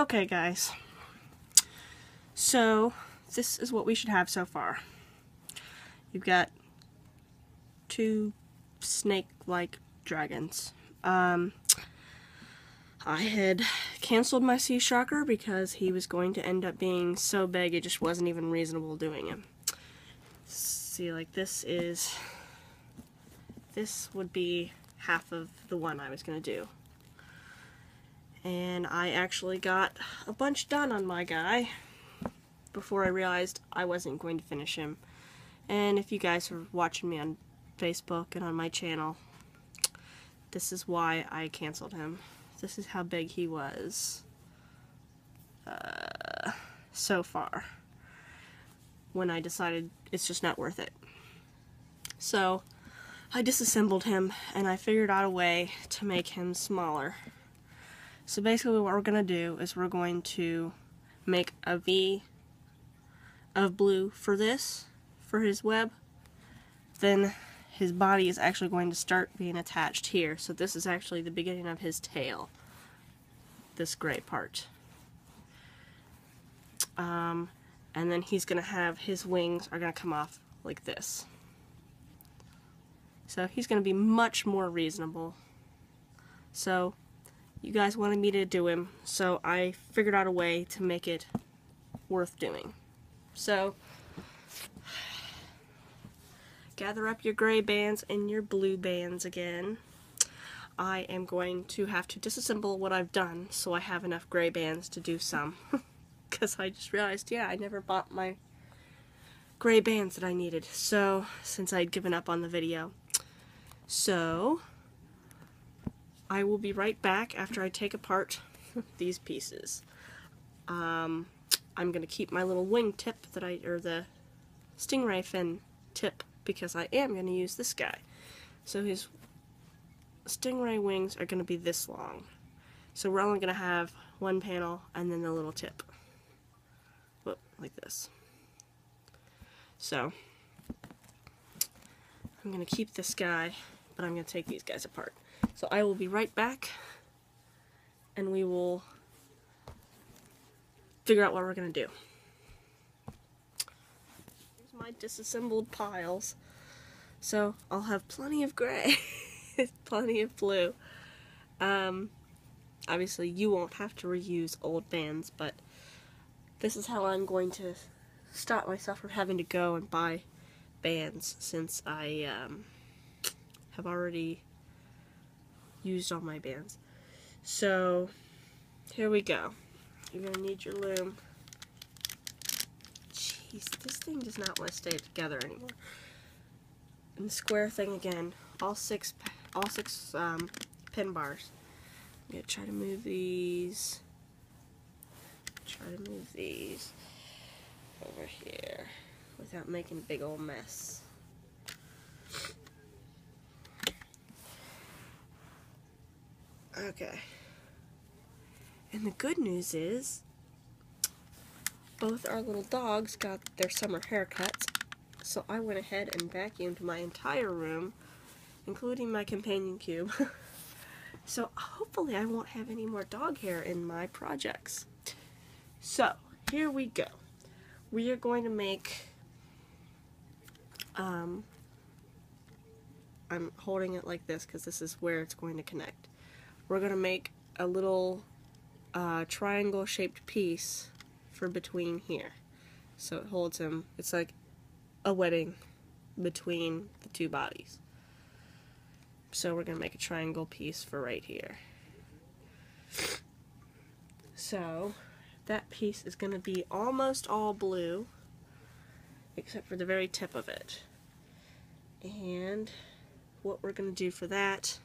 Okay guys, so this is what we should have so far. You've got two snake-like dragons. I had canceled my SeaShocker because he was going to end up being so big it just wasn't even reasonable doing him. See, like this would be half of the one I was going to do. And I actually got a bunch done on my guy before I realized I wasn't going to finish him. And if you guys are watching me on Facebook and on my channel, this is why I canceled him. This is how big he was so far when I decided it's just not worth it. So I disassembled him and I figured out a way to make him smaller. So basically what we're going to do is we're going to make a V of blue for this, for his web. Then his body is actually going to start being attached here. So this is actually the beginning of his tail, this gray part. And then he's going to have, his wings are going to come off like this. So he's going to be much more reasonable. So you guys wanted me to do him, so I figured out a way to make it worth doing. So, gather up your gray bands and your blue bands again. I am going to have to disassemble what I've done so I have enough gray bands to do some. Because I just realized, yeah, I never bought my gray bands that I needed, so, since I'd given up on the video. So I will be right back after I take apart these pieces. I'm going to keep my little wing tip or the stingray fin tip, because I am going to use this guy. So his stingray wings are going to be this long. So we're only going to have one panel and then the little tip. Whoop, like this. So I'm going to keep this guy, but I'm going to take these guys apart. So I will be right back, and we will figure out what we're going to do. Here's my disassembled piles. So I'll have plenty of gray, plenty of blue. Obviously you won't have to reuse old bands, but this is how I'm going to stop myself from having to go and buy bands, since I have already used all my bands. So here we go. You're gonna need your loom. Jeez, this thing does not want to stay together anymore. And the square thing again. All six pin bars. I'm gonna try to move these. Over here without making a big old mess. Okay. And the good news is, both our little dogs got their summer haircuts, so I went ahead and vacuumed my entire room, including my companion cube. So hopefully I won't have any more dog hair in my projects. So, here we go. We are going to make, I'm holding it like this because this is where it's going to connect. We're going to make a little triangle shaped piece for between here. So it holds him, it's like a wedding between the two bodies. So we're going to make a triangle piece for right here. So that piece is going to be almost all blue, except for the very tip of it. And what we're going to do for that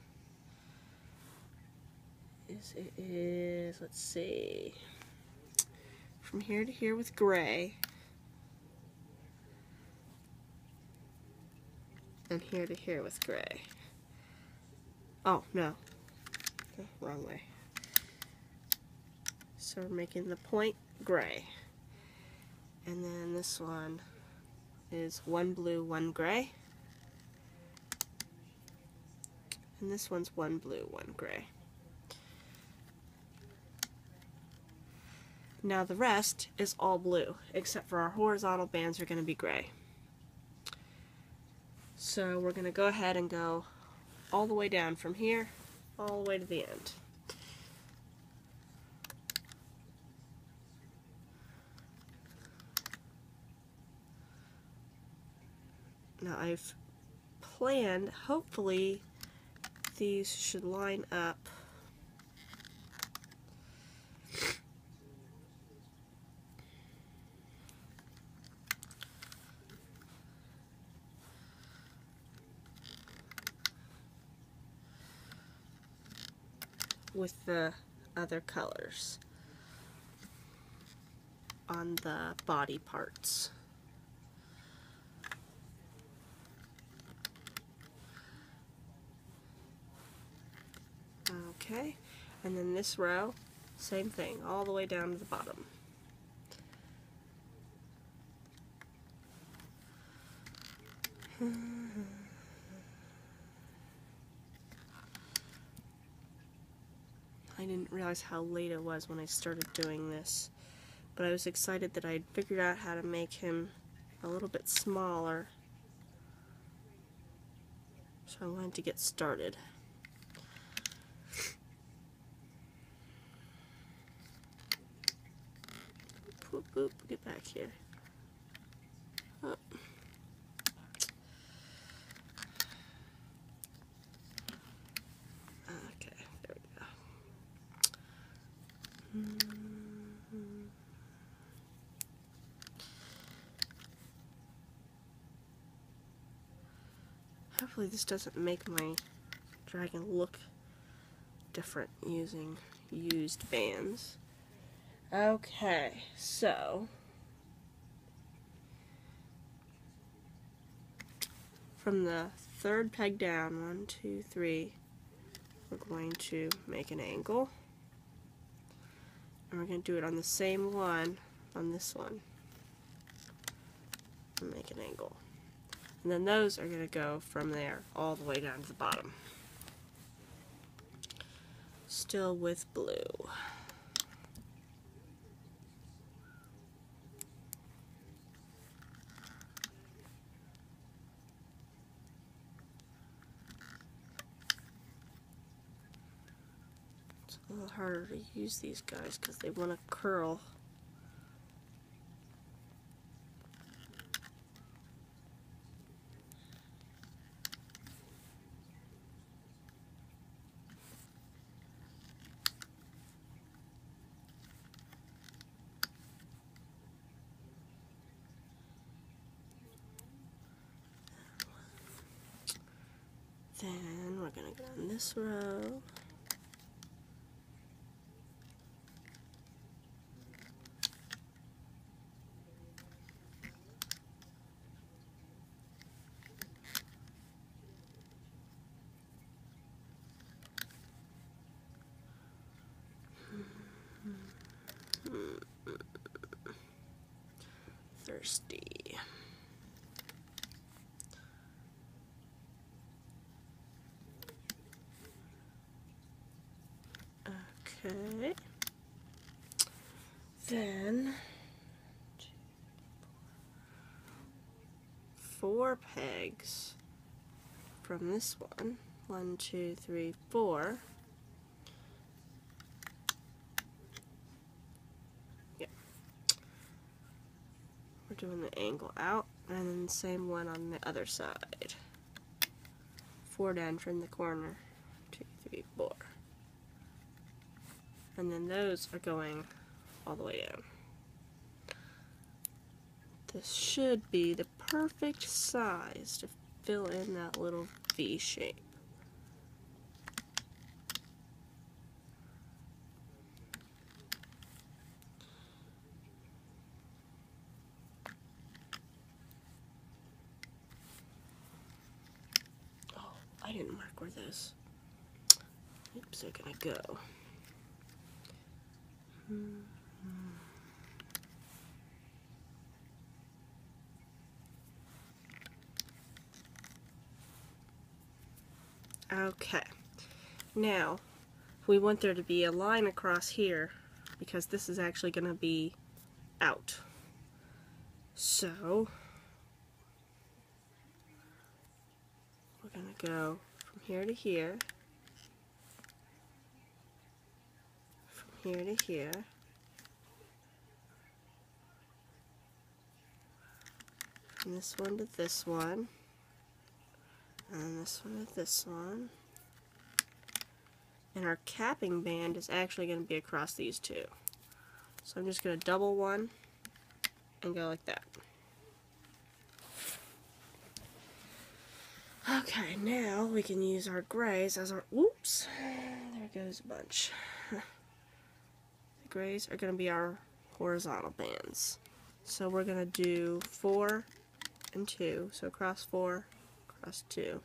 is, let's see, from here to here with gray, and here to here with gray. Oh, no. Oh, wrong way. So we're making the point gray. And then this one is one blue, one gray. And this one's one blue, one gray. Now the rest is all blue, except for our horizontal bands are going to be gray. So we're going to go ahead and go all the way down from here, all the way to the end. Now I've planned, hopefully these should line up with the other colors on the body parts. Okay, and then this row, same thing, all the way down to the bottom. I didn't realize how late it was when I started doing this, but I was excited that I'd figured out how to make him a little bit smaller, so I wanted to get started. Boop, boop, get back here. Oh. Okay, there we go. Hopefully this doesn't make my dragon look different using used bands. Okay, so from the third peg down, 1, 2, 3, we're going to make an angle, and we're going to do it on the same one on this one and make an angle, and then those are going to go from there all the way down to the bottom, still with blue. It's a little harder to use these guys because they want to curl. Then we're going to go on this row. Thirsty. Okay. Then 4 pegs from this one. 1, 2, 3, 4. Yep. We're doing the angle out, and then the same one on the other side. 4 down from the corner. 2, 3, 4. And then those are going all the way down. This should be the perfect size to fill in that little V shape. Oh, I didn't mark where those oops are gonna go. Okay, now we want there to be a line across here because this is actually going to be out. So we're going to go from here to here, from here to here, from this one to this one, and this one to this one. And our capping band is actually going to be across these two. So I'm just going to double one and go like that. Okay, now we can use our grays as our, whoops, there goes a bunch. The grays are going to be our horizontal bands. So we're going to do 4 and 2, so across 4, across 2.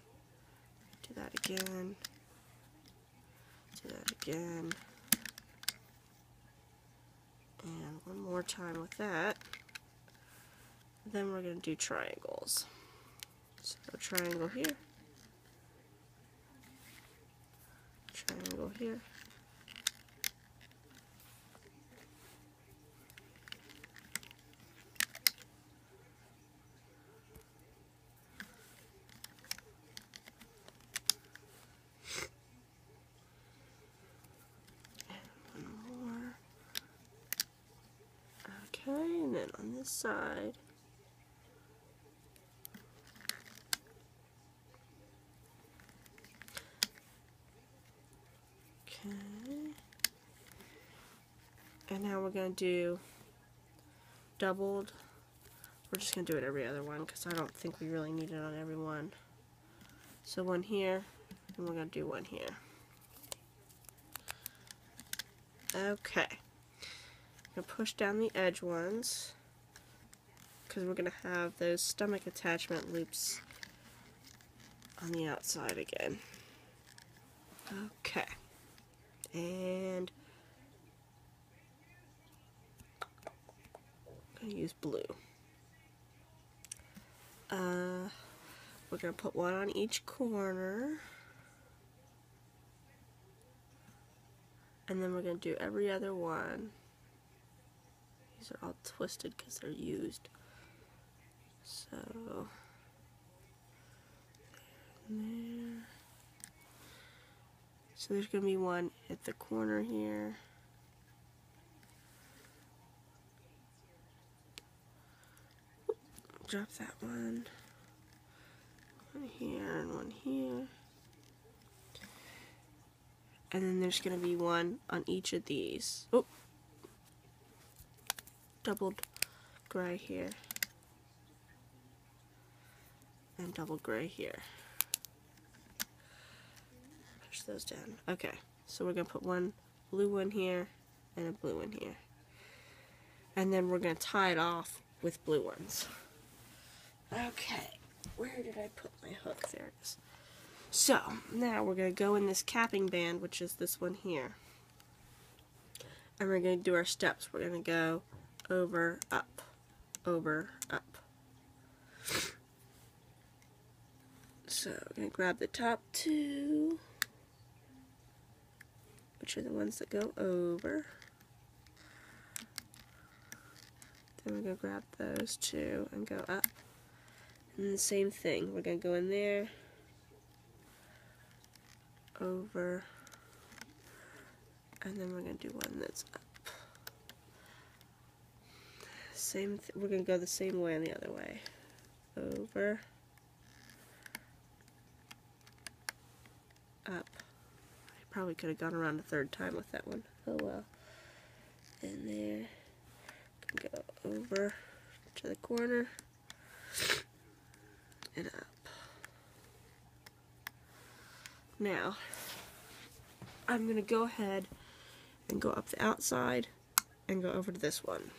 Do that again. Do that again. And one more time with that. Then we're going to do triangles. So triangle here. Triangle here. Okay, and then on this side, okay, and now we're going to do doubled. We're just going to do it every other one because I don't think we really need it on every one. So one here, and we're going to do one here. Okay. I'm going to push down the edge ones because we're going to have those stomach attachment loops on the outside again. Okay. And I'm going to use blue. We're going to put one on each corner. And then we're going to do every other one. These are all twisted because they're used. So, there. So there's going to be one at the corner here. Drop that one. One here and one here. And then there's going to be one on each of these. Oh! Doubled gray here. And double gray here. Push those down. Okay, so we're going to put one blue one here and a blue one here. And then we're going to tie it off with blue ones. Okay, where did I put my hook? There it is. So, now we're going to go in this capping band, which is this one here. And we're going to do our steps. We're going to go over, up, over, up. So, we're going to grab the top two, which are the ones that go over. Then we're going to grab those two and go up. And the same thing. We're going to go in there, over, and then we're going to do one that's up. Same we're going to go the same way and the other way. Over, up. I probably could have gone around a third time with that one. Oh well. And there, go over to the corner and up. Now, I'm going to go ahead and go up the outside and go over to this one.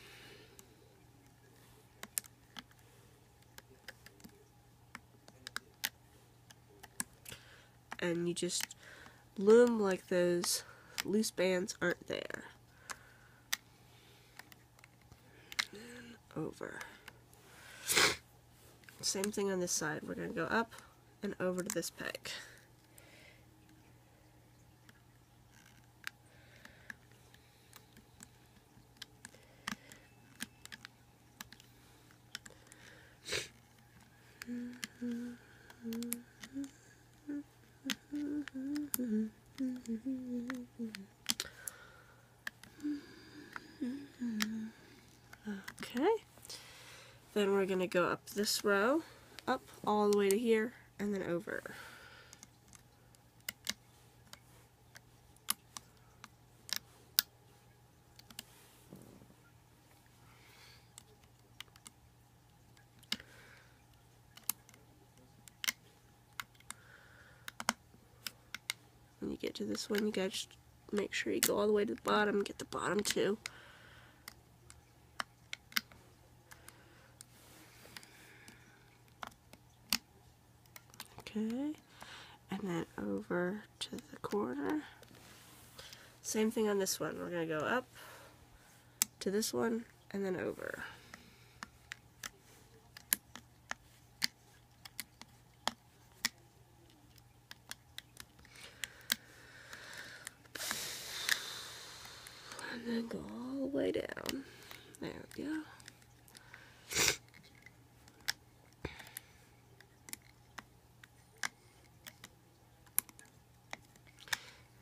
And you just loom like those loose bands aren't there. And over. Same thing on this side. We're going to go up and over to this peg. Then we're going to go up this row, up all the way to here, and then over. When you get to this one, you guys just make sure you go all the way to the bottom, get the bottom too. Okay, and then over to the corner. Same thing on this one. We're going to go up to this one and then over. And then go all the way down. There we go.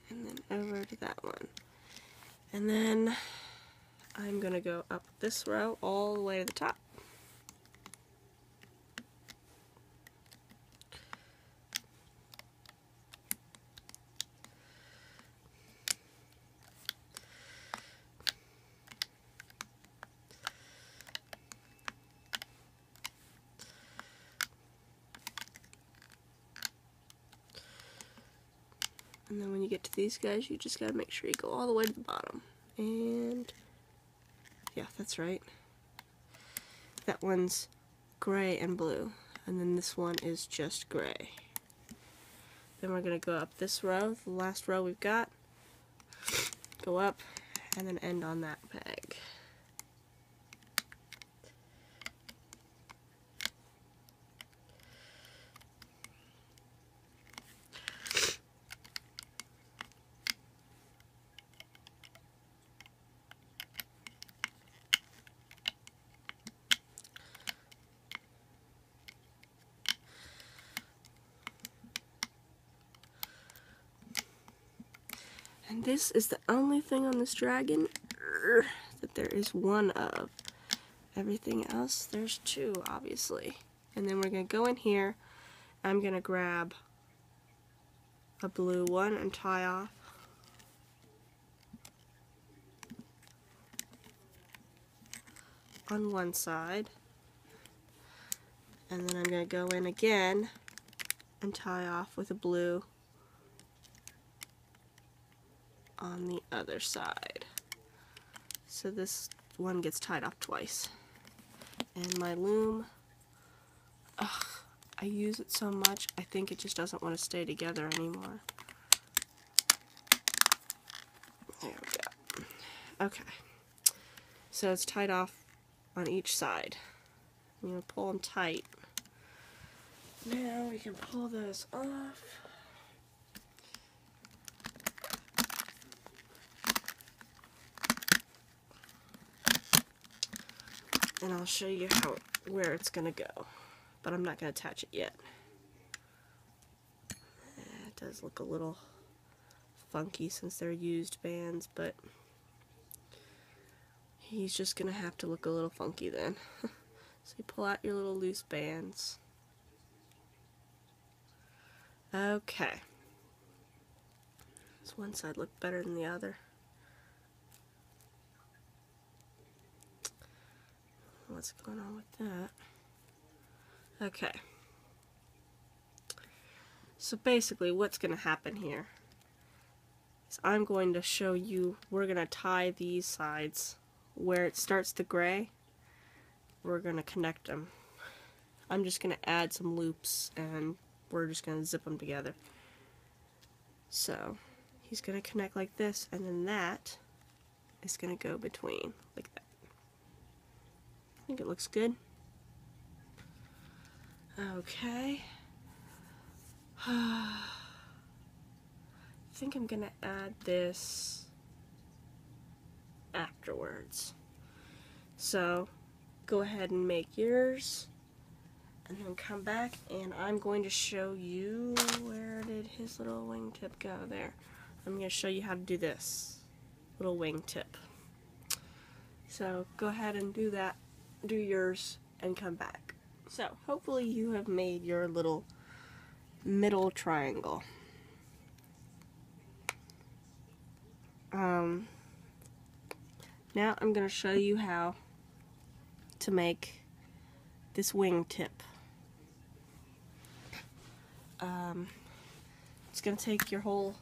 And then over to that one. And then I'm going to go up this row all the way to the top. And then when you get to these guys, you just gotta make sure you go all the way to the bottom. And yeah, that's right. That one's gray and blue, and then this one is just gray. Then we're gonna go up this row, the last row we've got, go up, and then end on that peg. And this is the only thing on this dragon that there is one of. Everything else, there's two, obviously. And then we're going to go in here. I'm going to grab a blue one and tie off. On one side. And then I'm going to go in again and tie off with a blue on the other side. So this one gets tied off twice. And my loom, ugh, I use it so much, I think it just doesn't want to stay together anymore. There we go. Okay. So it's tied off on each side. I'm going to pull them tight. Now we can pull those off. And I'll show you where it's going to go. But I'm not going to attach it yet. It does look a little funky since they're used bands, but he's just going to have to look a little funky then. So you pull out your little loose bands. Okay. Does one side look better than the other? What's going on with that? Okay. So basically what's going to happen here is I'm going to show you, we're going to tie these sides where it starts to gray. We're going to connect them. I'm just going to add some loops and we're just going to zip them together. So he's going to connect like this, and then that is going to go between like that. I think it looks good. Okay. I think I'm going to add this afterwards. So go ahead and make yours, and then come back, and I'm going to show you, where did his little wingtip go? There. I'm going to show you how to do this little wingtip. So go ahead and do that. Do yours, and come back. So hopefully you have made your little middle triangle. Now I'm going to show you how to make this wing tip. It's going to take your whole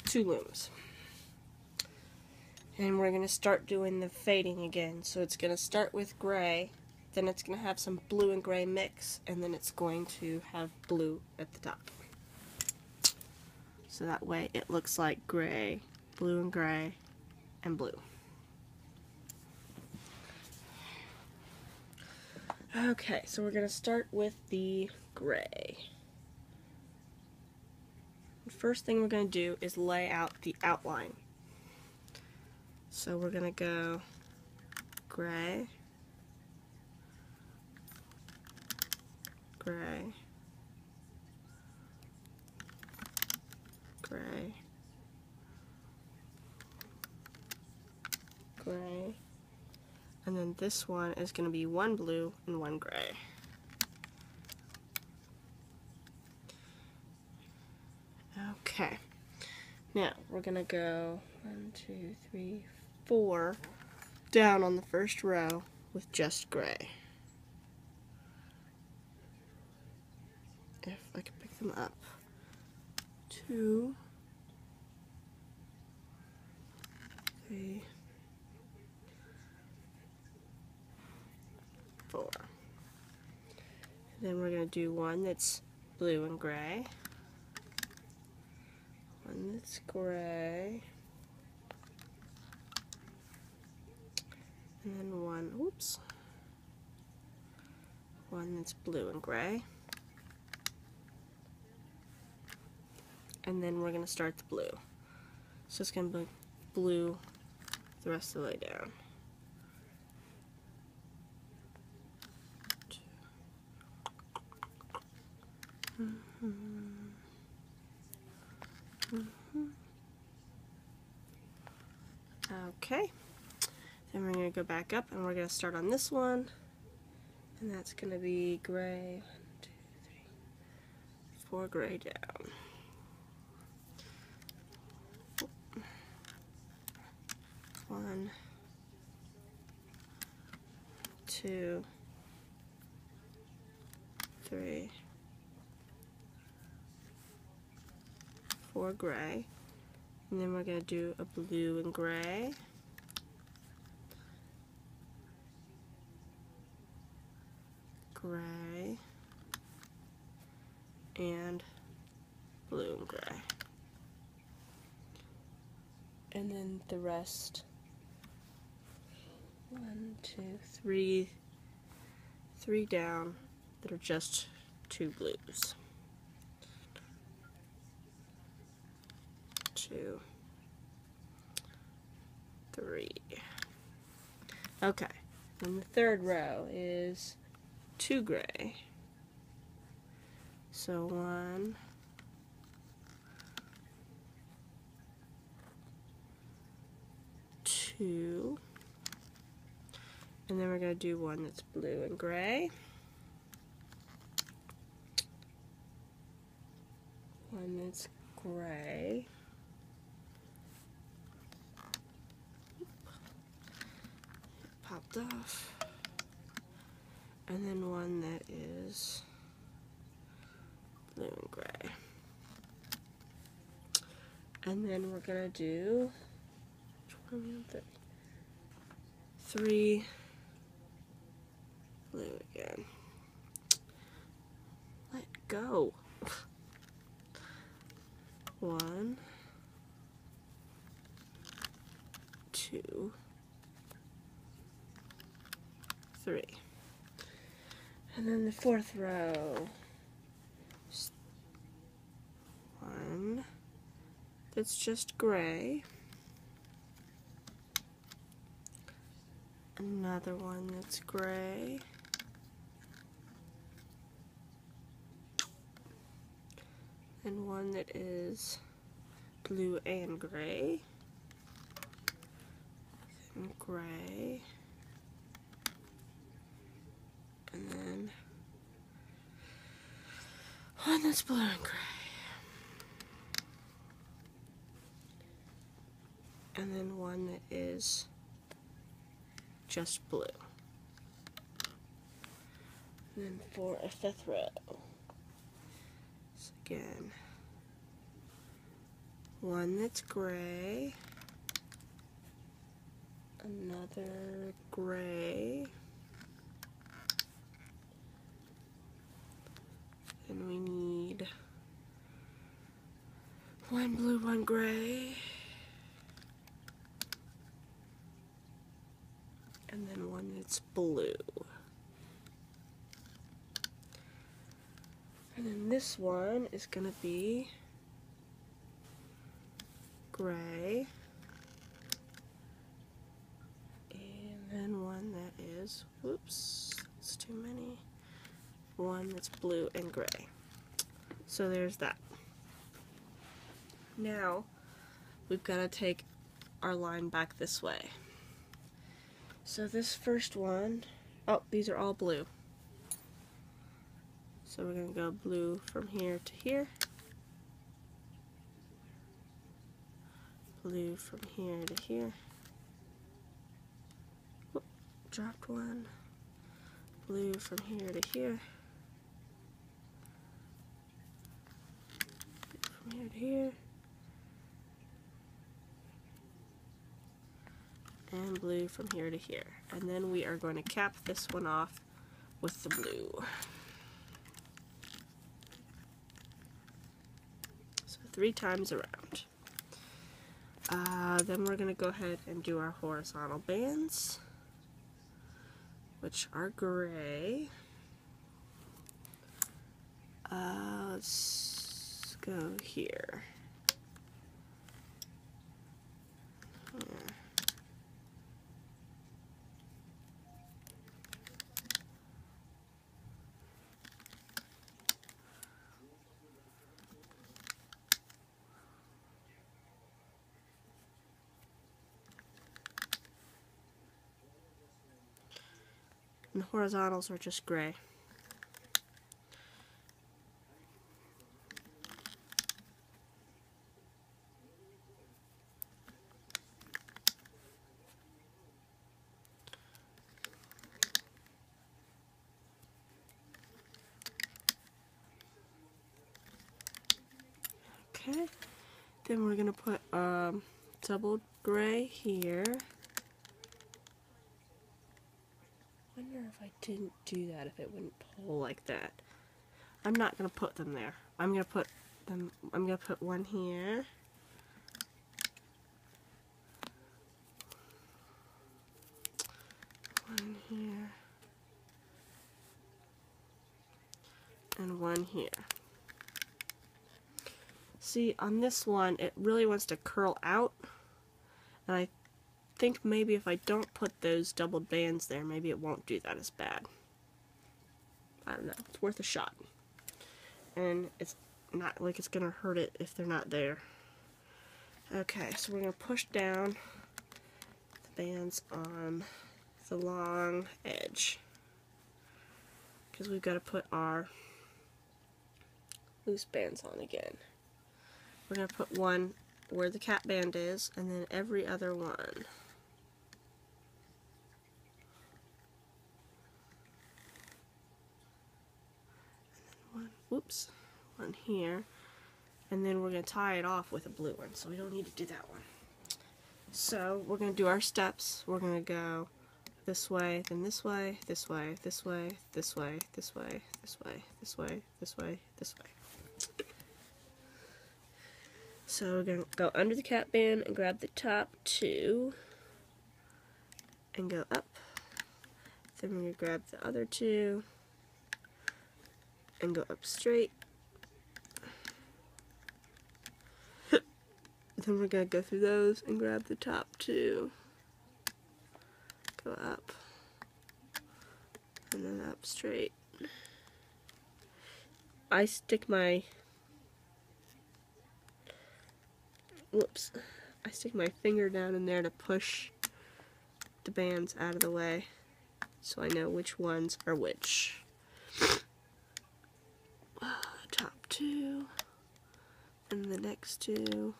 2 looms. And we're going to start doing the fading again. So it's going to start with gray, then it's going to have some blue and gray mix, and then it's going to have blue at the top. So that way it looks like gray, blue and gray, and blue. Okay, so we're going to start with the gray. The first thing we're going to do is lay out the outline. So we're going to go gray, gray, gray, gray, and then this one is going to be 1 blue and 1 gray. Okay, now we're going to go 1, 2, 3, 4 down on the first row with just gray. If I can pick them up. 2, 3, 4. Then we're going to do one that's blue and gray, one that's gray, and then one that's blue and gray, and then we're going to start the blue. So it's going to be blue the rest of the way down. Okay, then we're going to go back up and we're going to start on this one, and that's going to be gray, 1, 2, 3, 4 gray down. 1, 2, 3, 4 gray, and then we're going to do a blue and gray, gray, and blue and gray. And then the rest, 1, 2, 3 down that are just 2 blues. 2, 3. Okay, and the third row is 2 gray. So 1, 2, and then we're going to do one that's blue and gray, one that's gray, popped off, and then one that is blue and gray. And then we're going to do 3 blue again. Let go. 1, 2, 3. And then the fourth row, 1 that's just gray, another one that's gray, and one that is blue and gray, and gray, One that's blue and gray. And then one that is just blue. And then for a fifth row, so again, one that's gray, another gray, and we need one blue, one gray, and then one that's blue. And then this one is going to be gray, and then one that is, whoops, it's too many, one that's blue and gray. So there's that. Now we've got to take our line back this way. So this first one, oh, these are all blue. So we're going to go blue from here to here, blue from here to here, whoop, dropped one, blue from here to here, from here to here, and blue from here to here. And then we are going to cap this one off with the blue. So 3 times around. Then we're going to go ahead and do our horizontal bands, which are gray. Let's go here. And the horizontals are just gray. Okay, then we're gonna put double gray here. Wonder if I didn't do that, if it wouldn't pull like that. I'm not gonna put them there. I'm gonna put one here. One here. And one here. See, on this one, it really wants to curl out, and I think maybe if I don't put those doubled bands there, maybe it won't do that as bad. I don't know. It's worth a shot. And it's not like it's going to hurt it if they're not there. Okay, so we're going to push down the bands on the long edge, because we've got to put our loose bands on again. We're going to put one where the cap band is, and then every other one. And then one, whoops, one here. And then we're going to tie it off with a blue one, so we don't need to do that one. So we're going to do our steps. We're going to go this way, then this way, this way, this way, this way, this way, this way, this way, this way, this way. So we're going to go under the cap band and grab the top 2 and go up. Then we're going to grab the other 2 and go up straight. Then we're going to go through those and grab the top 2. Go up. And then up straight. I stick my finger down in there to push the bands out of the way, so I know which ones are which. Top two, and the next two,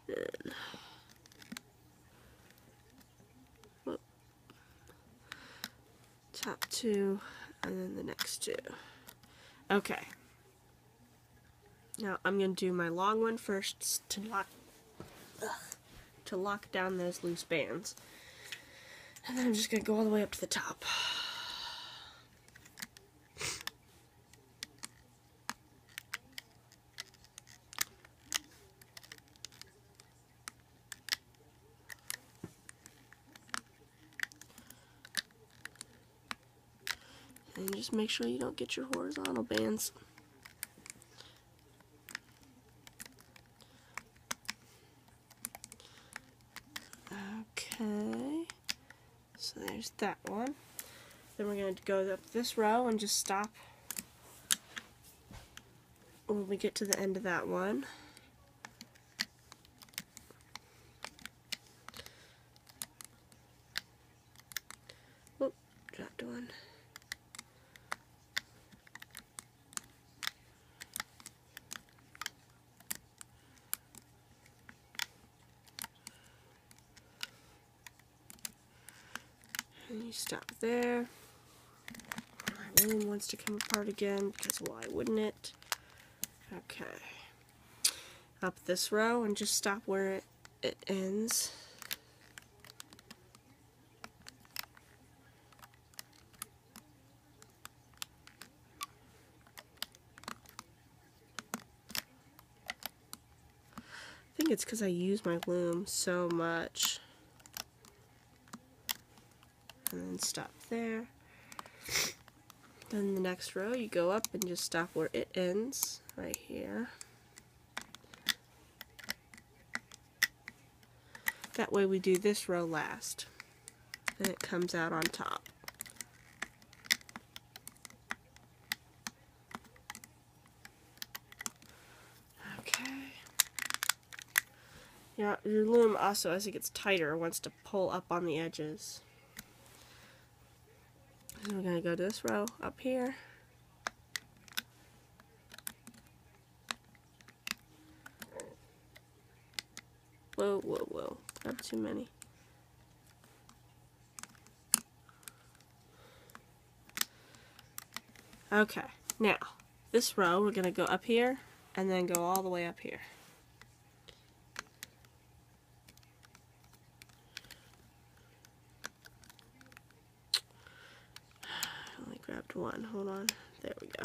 and whoop, top two, and then the next two. Okay. Now I'm going to do my long one first to lock down those loose bands. And then I'm just going to go all the way up to the top. And just make sure you don't get your horizontal bands. Okay, so there's that one. Then we're going to go up this row and just stop when we get to the end of that one. Whoop, dropped one. And you stop there. My loom wants to come apart again, because why wouldn't it? Okay. Up this row and just stop where it ends. I think it's because I use my loom so much. And then stop there. Then the next row you go up and just stop where it ends, right here. That way we do this row last. And it comes out on top. Okay. Yeah, your loom also, as it gets tighter, wants to pull up on the edges. So we're going to go to this row up here. Whoa, whoa, whoa. Not too many. Okay, now, this row we're going to go up here and then go all the way up here. Grabbed one. Hold on. There we go.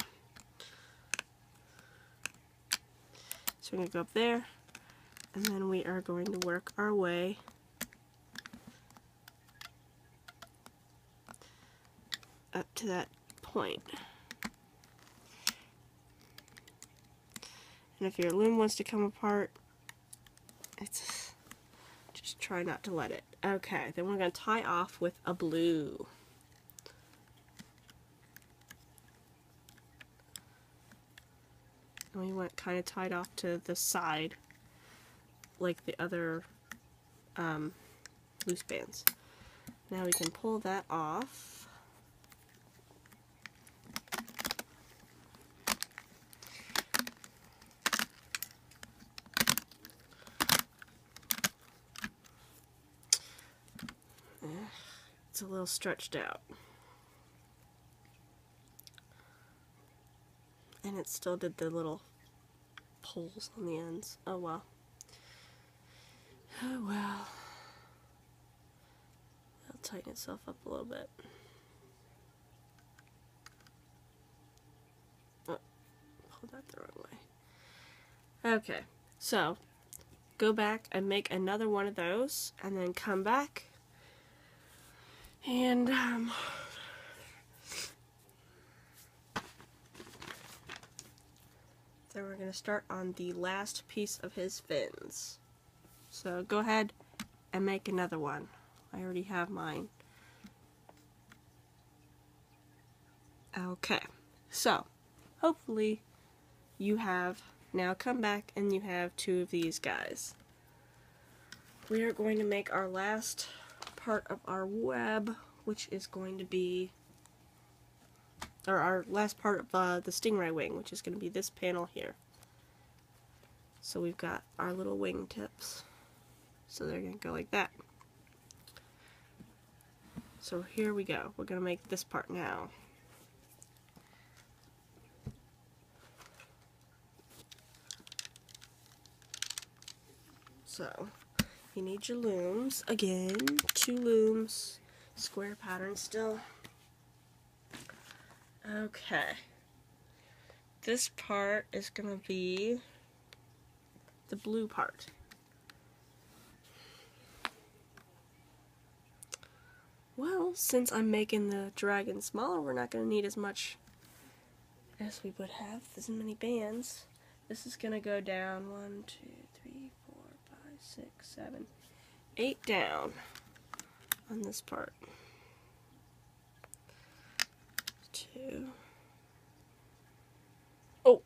So we're going to go up there, and then we are going to work our way up to that point. And if your loom wants to come apart, just try not to let it. Okay, then we're going to tie off with a blue. We went kind of tied off to the side, like the other loose bands. Now we can pull that off. It's a little stretched out. And it still did the little pulls on the ends. Oh well. Oh well. It'll tighten itself up a little bit. Oh, pulled that the wrong way. Okay, so go back and make another one of those, and then come back and then we're going to start on the last piece of his fins. So go ahead and make another one. I already have mine. Okay, so hopefully you have now come back and you have two of these guys. We are going to make our last part of our web, which is going to be or our last part of the stingray wing, which is going to be this panel here. So we've got our little wing tips. So they're going to go like that. So here we go. We're going to make this part now. So you need your looms. Again, 2 looms, square pattern still. Okay. This part is going to be the blue part. Well, since I'm making the dragon smaller, we're not going to need as much as we would have, as many bands. This is going to go down 1, 2, 3, 4, 5, 6, 7, 8 down on this part. 2. Oh,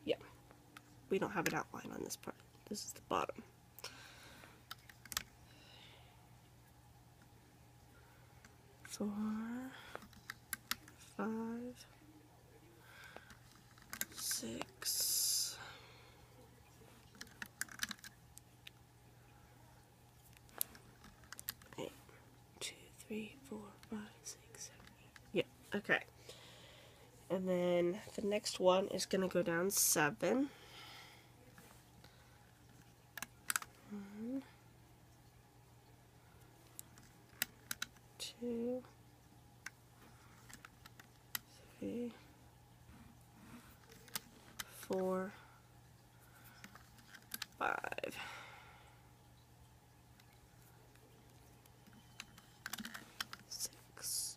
yeah. We don't have an outline on this part. This is the bottom. 4, 5, 6, 8, 2, 3, 4, 5, 6, 7, 8. Yeah, okay. And then the next one is going to go down 7. 1, 2, 3, 4, 5. 6,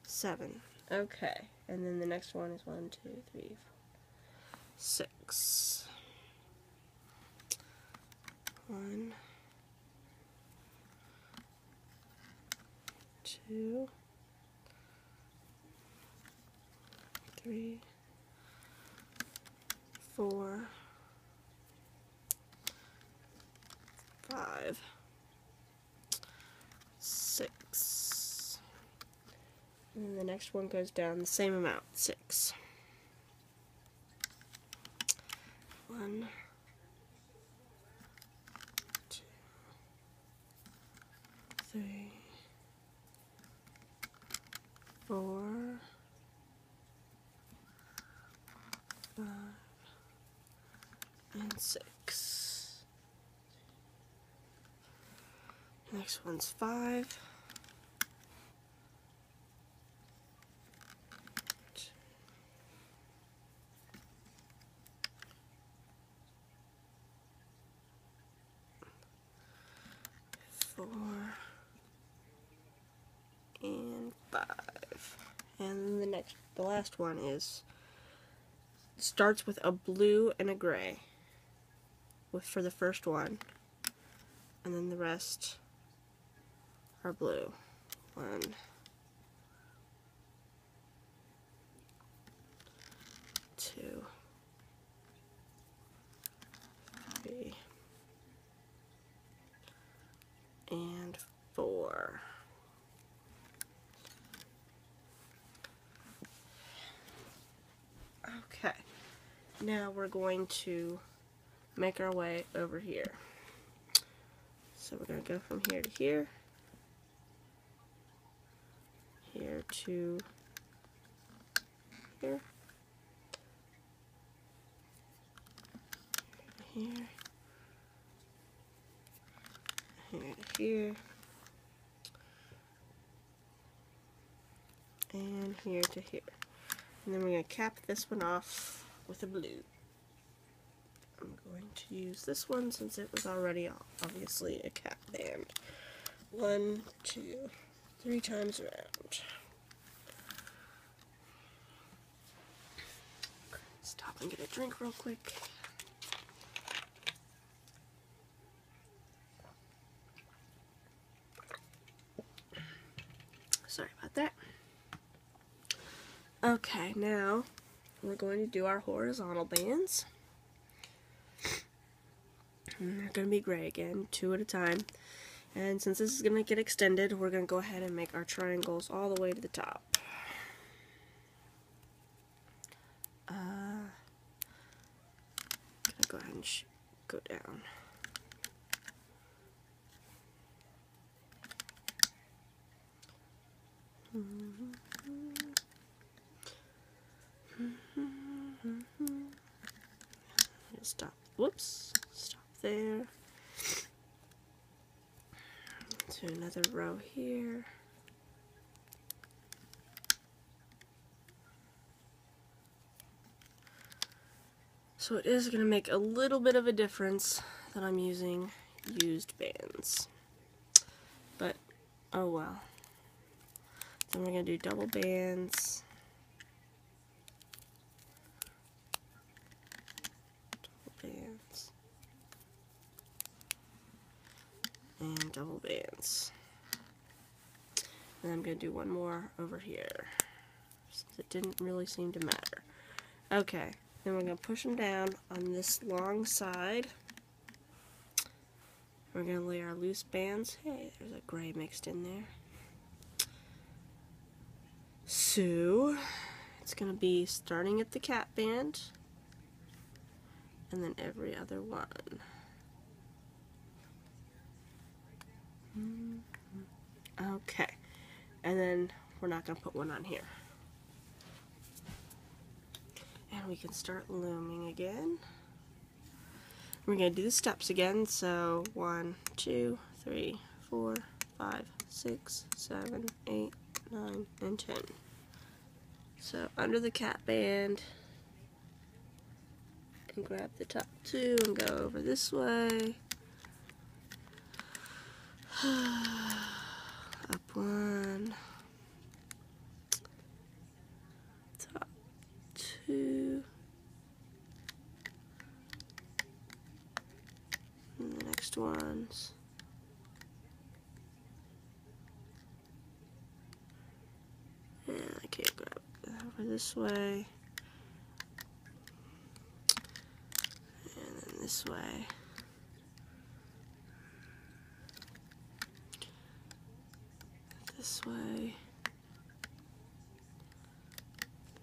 7. Okay, and then the next one is 1, 2, 3, 4, 6. 1, 2, 3, 4, 5, 6. And then the next one goes down the same amount, 6. 1, 2, 3, 4, 5, and 6. Next one's 5. 4 and 5. And the last one starts with a blue and a gray for the first one, and then the rest are blue. 1, 2, 3, and 4. Okay, now we're going to make our way over here. So we're going to go from here to here, here to here, here, here to here, and here to here. And then we're going to cap this one off with a blue. I'm going to use this one since it was already obviously a cap band. 1, 2, 3 times around. Stop and get a drink real quick. Sorry about that. Okay, now we're going to do our horizontal bands. And they're going to be gray again, 2 at a time. And since this is going to get extended, we're going to go ahead and make our triangles all the way to the top. Gonna go ahead and go down. Stop. Whoops. Stop there. To another row here. So it is going to make a little bit of a difference that I'm using used bands. But, oh well. Then we're going to do double bands. Double bands. And double bands. And I'm going to do one more over here, since it didn't really seem to matter. Okay, then we're going to push them down on this long side. We're going to lay our loose bands. Hey, there's a gray mixed in there. So, it's going to be starting at the cat band, and then every other one. Okay, and then we're not going to put one on here. And we can start looming again. We're going to do the steps again, so 1, 2, 3, 4, 5, 6, 7, 8, 9, and 10. So under the cat band, and grab the top two and go over this way. Up one, top two, and the next ones. And I can't grab it over this way, and then this way. This way,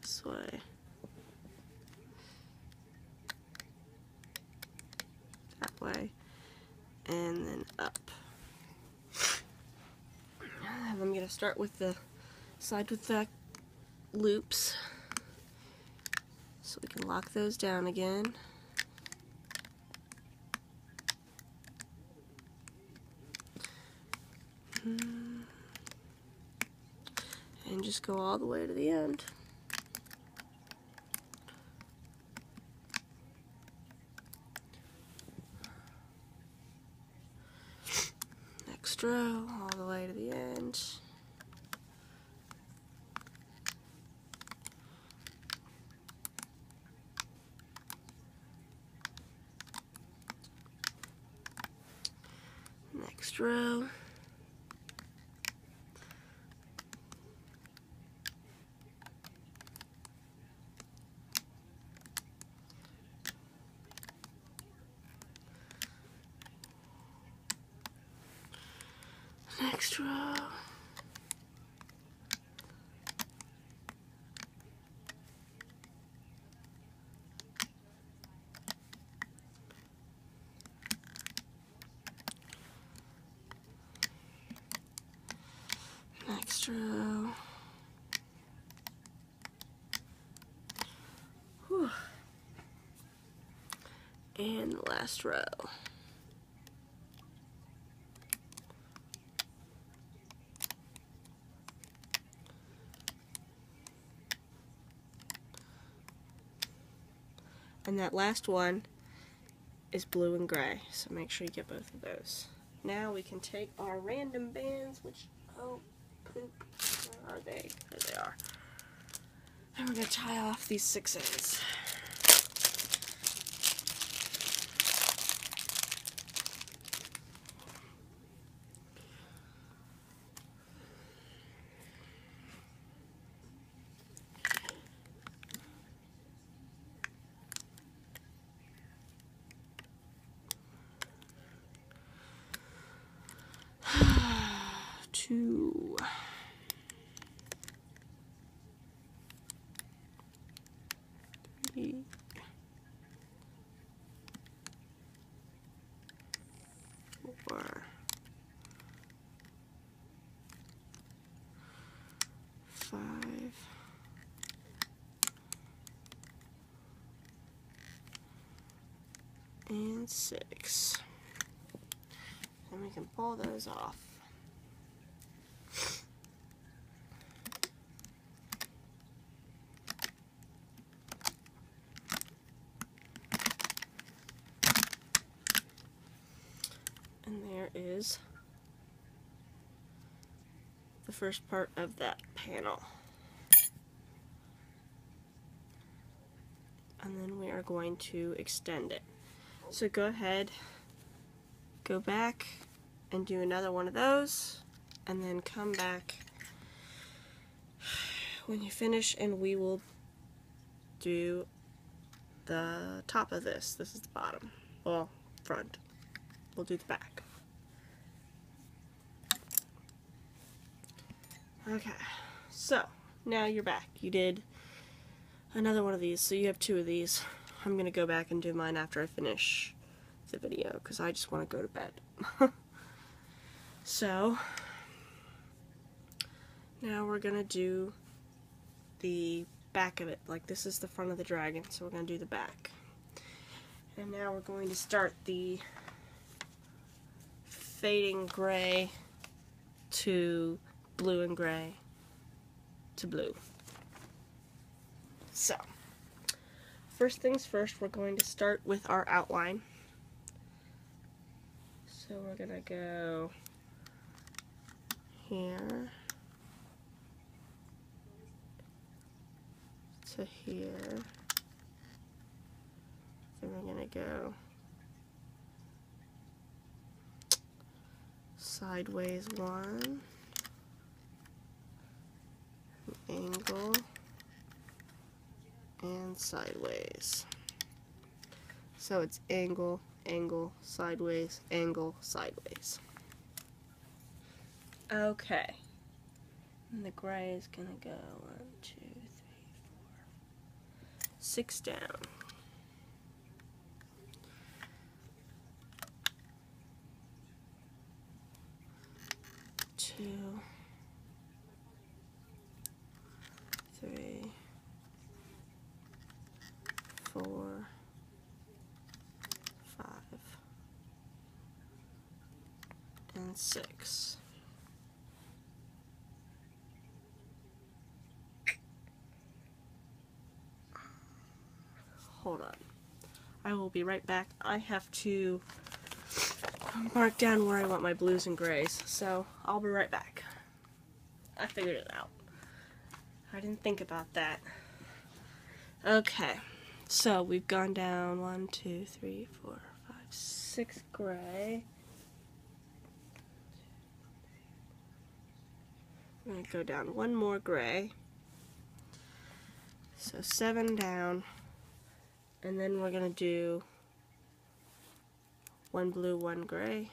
this way, that way, and then up. I'm going to start with the side with the loops, so we can lock those down again. And just go all the way to the end. Next row, all the way to the end. Next row. Next row. Next row. Whew. And the last row. And that last one is blue and gray, so make sure you get both of those. Now we can take our random bands, which, oh, poop, where are they? There they are. And we're going to tie off these 6 ends. 4, 5, and 6. And we can pull those off. And there is the first part of that panel. And then we are going to extend it. So go ahead, go back and do another one of those, and then come back when you finish and we will do the top of this. This is the bottom. Well, front. We'll do the back. Okay, so now you're back. You did another one of these, so you have 2 of these. I'm gonna go back and do mine after I finish the video because I just want to go to bed. So now we're gonna do the back of it. Like, this is the front of the dragon, so we're gonna do the back. And now we're going to start the fading gray to blue and gray to blue. So, first things first, we're going to start with our outline. So we're gonna go here to here. Then we're gonna go sideways 1, angle, and sideways. So it's angle, angle, sideways, angle, sideways. Okay. And the gray is gonna go 1, 2, 3, 4, 6 down. 2, 3, 4, 5, and 6. Hold on. I will be right back. I have to mark down where I want my blues and grays, so I'll be right back. I figured it out. I didn't think about that. Okay, so we've gone down 1, 2, 3, 4, 5, 6 gray. I'm going to go down 1 more gray. So 7 down. And then we're going to do 1 blue, 1 gray.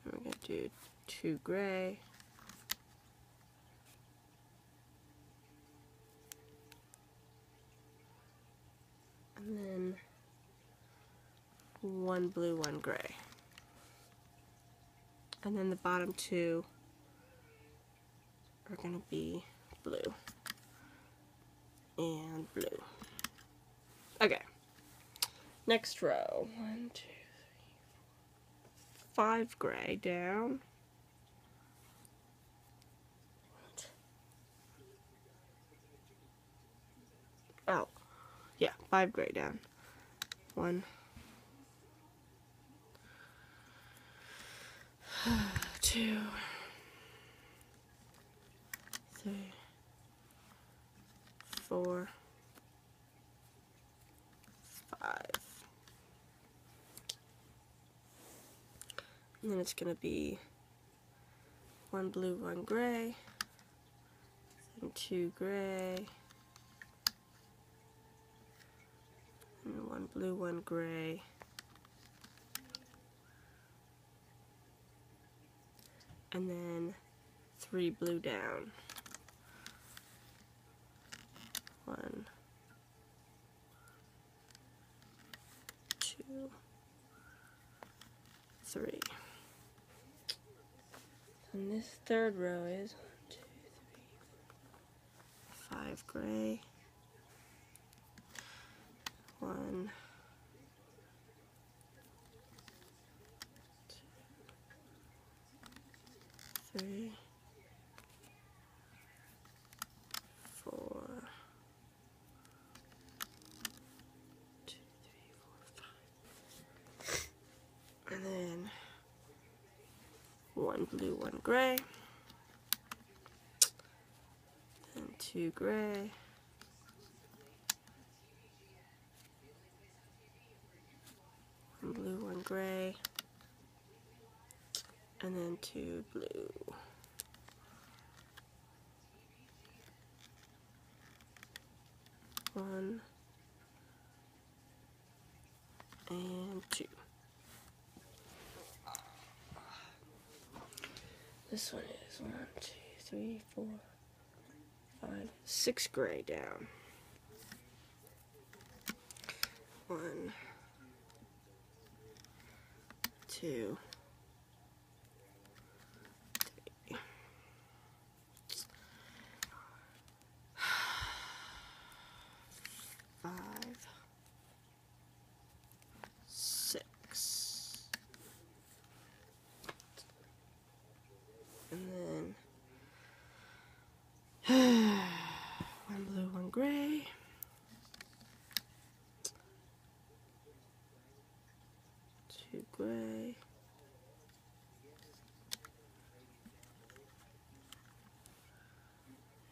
And we're going to do 2 gray. And then 1 blue, 1 gray. And then the bottom 2 are going to be blue and blue. Okay. Next row. 1, 2, 3, 4, 5 gray down. Oh, yeah, 5 gray down. 1, 2, 3, 4, 5. And then it's going to be 1 blue, 1 gray, and 2 gray, and 1 blue, 1 gray, and then 3 blue down. 1, 2, 3. And this third row is 1, 2, 3, 5 gray, 1, 2, 3, 4, 2, 3, 4, 5. And then 1 blue, 1 gray, and 2 gray, 1 blue, 1 gray, and then 2 blue. One and 2. This one is 1, 2, 3, 4, 5, 6 gray down. 1, 2, 3, 5, 6, and then 1 blue, 1 gray, 2 gray,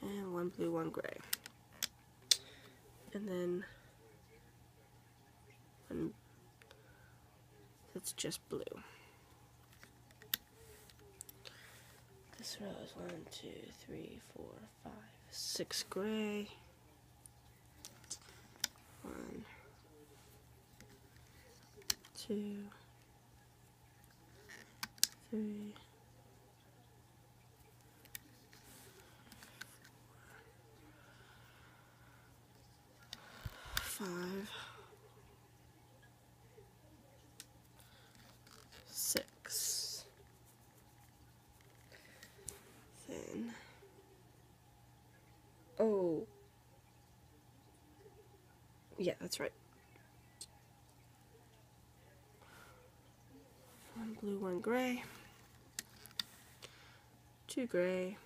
and 1 blue, 1 gray, and then that's just blue. This row is 1, 2, 3, 4, 5, 6 gray, 1, 2, 3, 5, 6. Then, oh, yeah, that's right. 1 blue, 1 gray, 2 gray,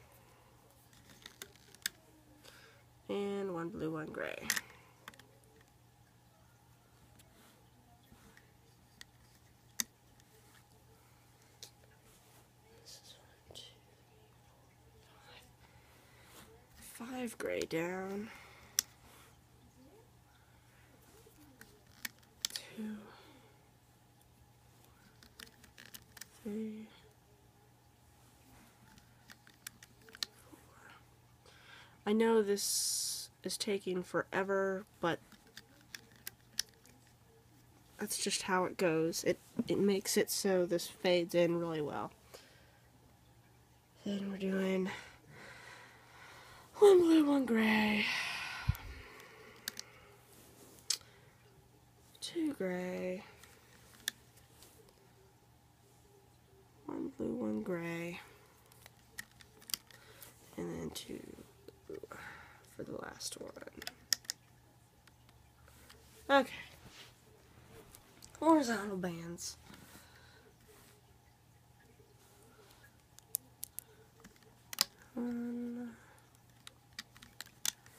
and 1 blue, 1 gray. This is 1, 2, 3, 4, 5 gray down. 2, 3, 4. I know this is taking forever, but that's just how it goes. It makes it so this fades in really well. Then we're doing 1 blue, 1 gray, 2 gray, 1 blue, 1 gray, and then 2 blue for the last one. Okay. Horizontal bands. 1,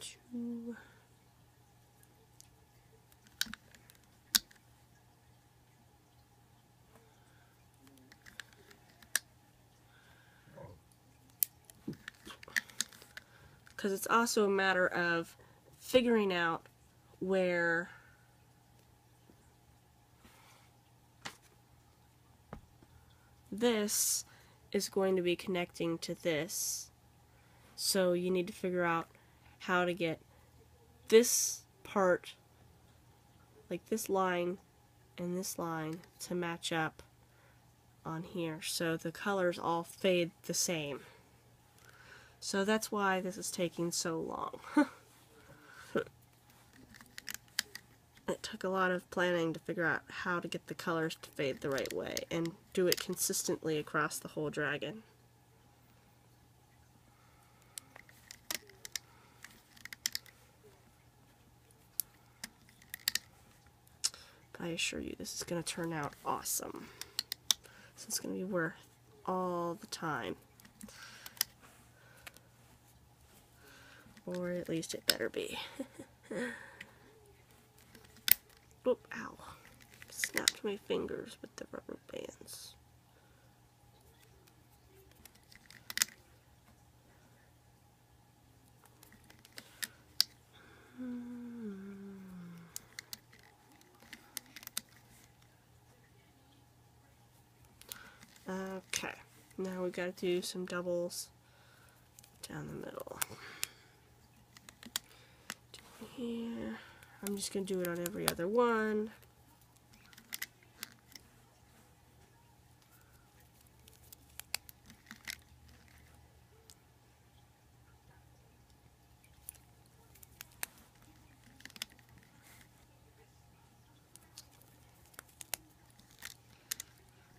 2, because it's also a matter of figuring out where this is going to be connecting to this. So you need to figure out how to get this part, like this line and this line, to match up on here so the colors all fade the same. So that's why this is taking so long. took a lot of planning to figure out how to get the colors to fade the right way and do it consistently across the whole dragon. But I assure you this is going to turn out awesome. So it's going to be worth all the time. Or at least it better be. Oop, ow. Snapped my fingers with the rubber bands. Okay, now we've got to do some doubles down the middle. Here, I'm just going to do it on every other one.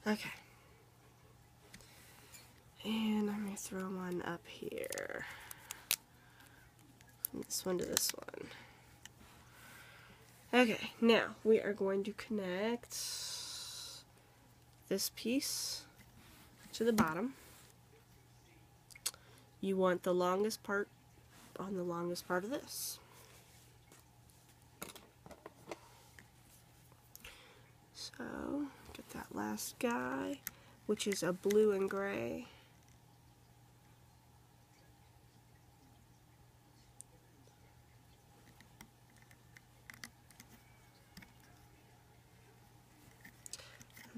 Okay. And I'm going to throw one up here. From this one to this one. Okay, now we are going to connect this piece to the bottom. You want the longest part on the longest part of this. So, get that last guy, which is a blue and gray.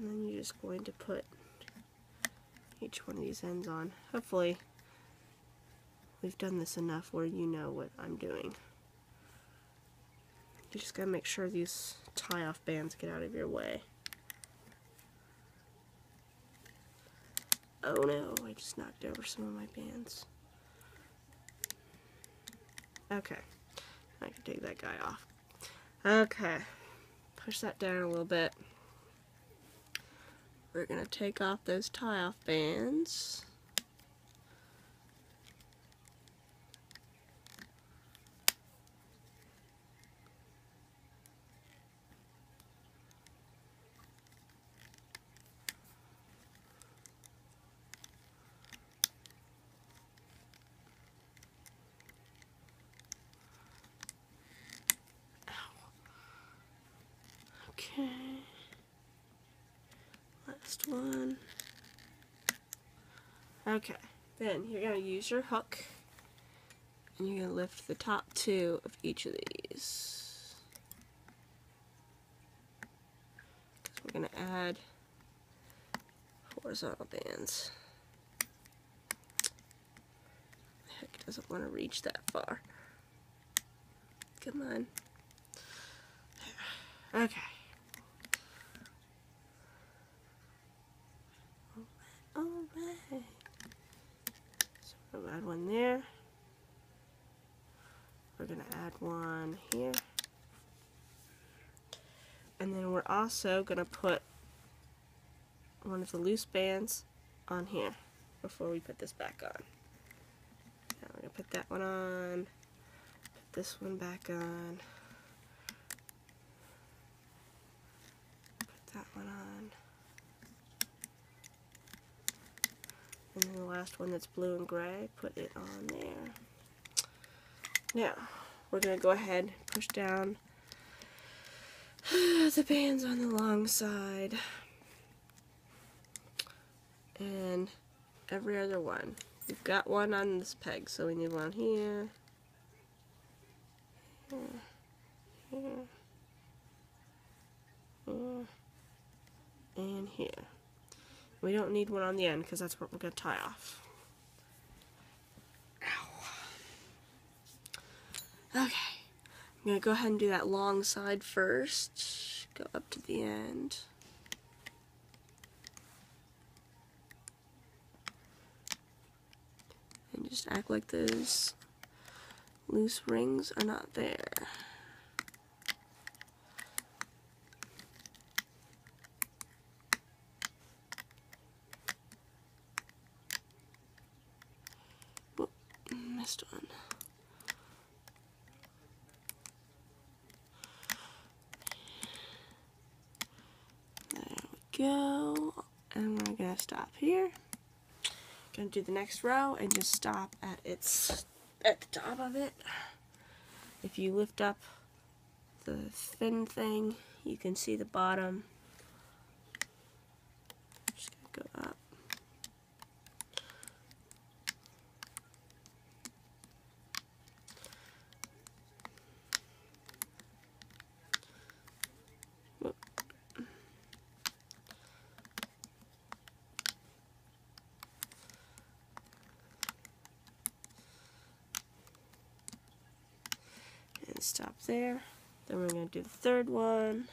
And then you're just going to put each one of these ends on. Hopefully, we've done this enough where you know what I'm doing. You just gotta make sure these tie-off bands get out of your way. Oh no, I just knocked over some of my bands. Okay, I can take that guy off. Okay, push that down a little bit. We're going to take off those tie-off bands. Okay. Last one. Okay, then you're going to use your hook and you're going to lift the top two of each of these. We're going to add horizontal bands. The hook doesn't want to reach that far. Come on. There. Okay. Alright. So we'll add one there. We're going to add one here. And then we're also going to put one of the loose bands on here before we put this back on. Now we're going to put that one on, put this one back on, put that one on, and then the last one that's blue and gray, put it on there. Now, we're going to go ahead and push down the bands on the long side and every other one. We've got one on this peg, so we need one here, here, here, here, and here. We don't need one on the end because that's what we're going to tie off. Ow. Okay. I'm going to go ahead and do that long side first. Go up to the end. And just act like those loose rings are not there. last one. There we go. And we're going to stop here. Going to do the next row and just stop at the top of it. If you lift up the fin thing, you can see the bottom. Just going to go up. And stop there. Then we're going to do the third one.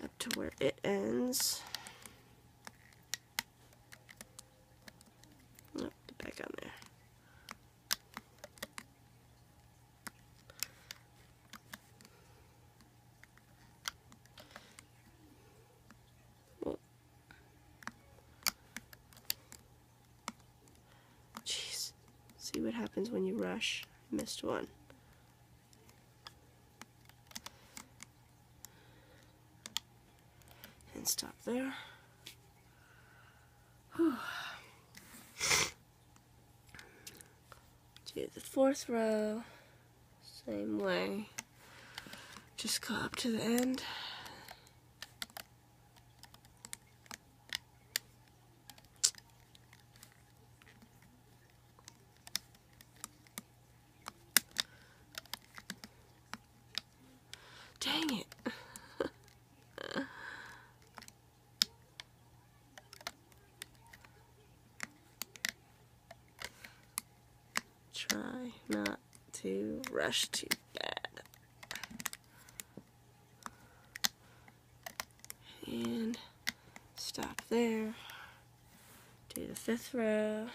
Up to where it ends. Oh, get back on there. Jeez. See what happens when you rush. Missed one. And stop there. Whew. Do the fourth row, same way. Just go up to the end. Dang it. Try not to rush too bad. And stop there. Do the fifth row.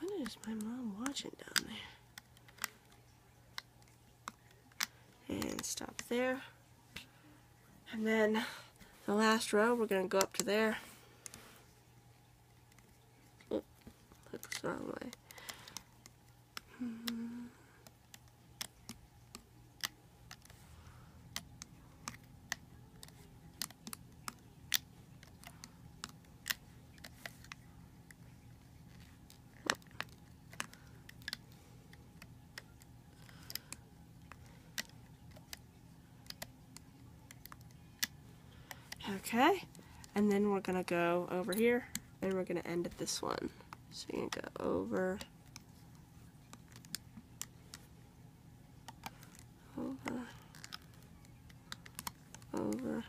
What is my mom watching down there? And stop there. And then the last row, we're going to go up to there. Oh, that's the wrong way. Okay, and then we're going to go over here, and we're going to end at this one. So you're going to go over, over, over.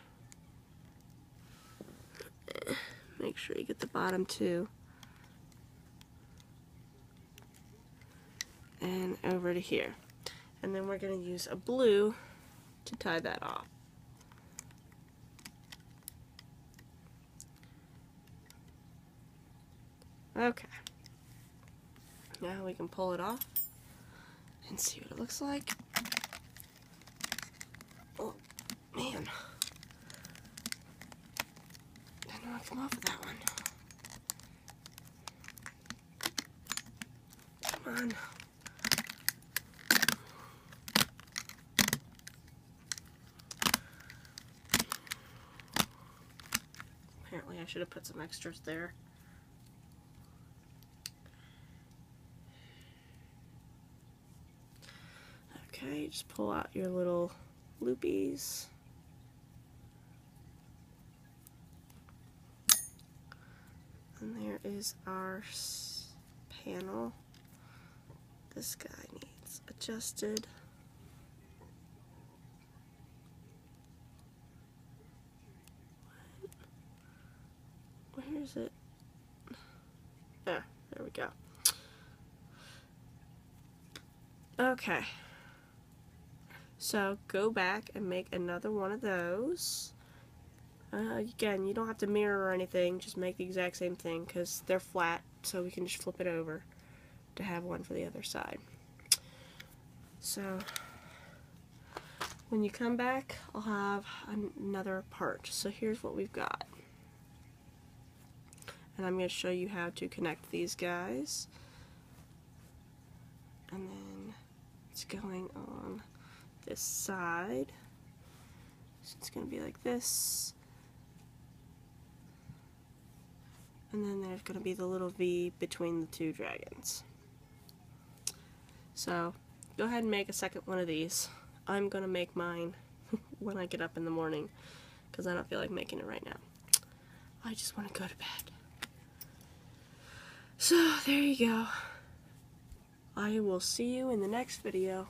Make sure you get the bottom two. And over to here. And then we're going to use a blue to tie that off. Okay. Now we can pull it off and see what it looks like. Oh, man. I don't want to come off of that one. Come on. Apparently I should have put some extras there. Okay, just pull out your little loopies. And there is our panel. This guy needs adjusted. Where is it? Ah, there we go. Okay. So go back and make another one of those. Again, you don't have to mirror or anything, just make the exact same thing because they're flat, so we can just flip it over to have one for the other side. So when you come back, I'll have another part. So here's what we've got. And I'm going to show you how to connect these guys. And then it's going on this side. So it's going to be like this. And then there's going to be the little V between the two dragons. So go ahead and make a second one of these. I'm going to make mine when I get up in the morning because I don't feel like making it right now. I just want to go to bed. So there you go. I will see you in the next video.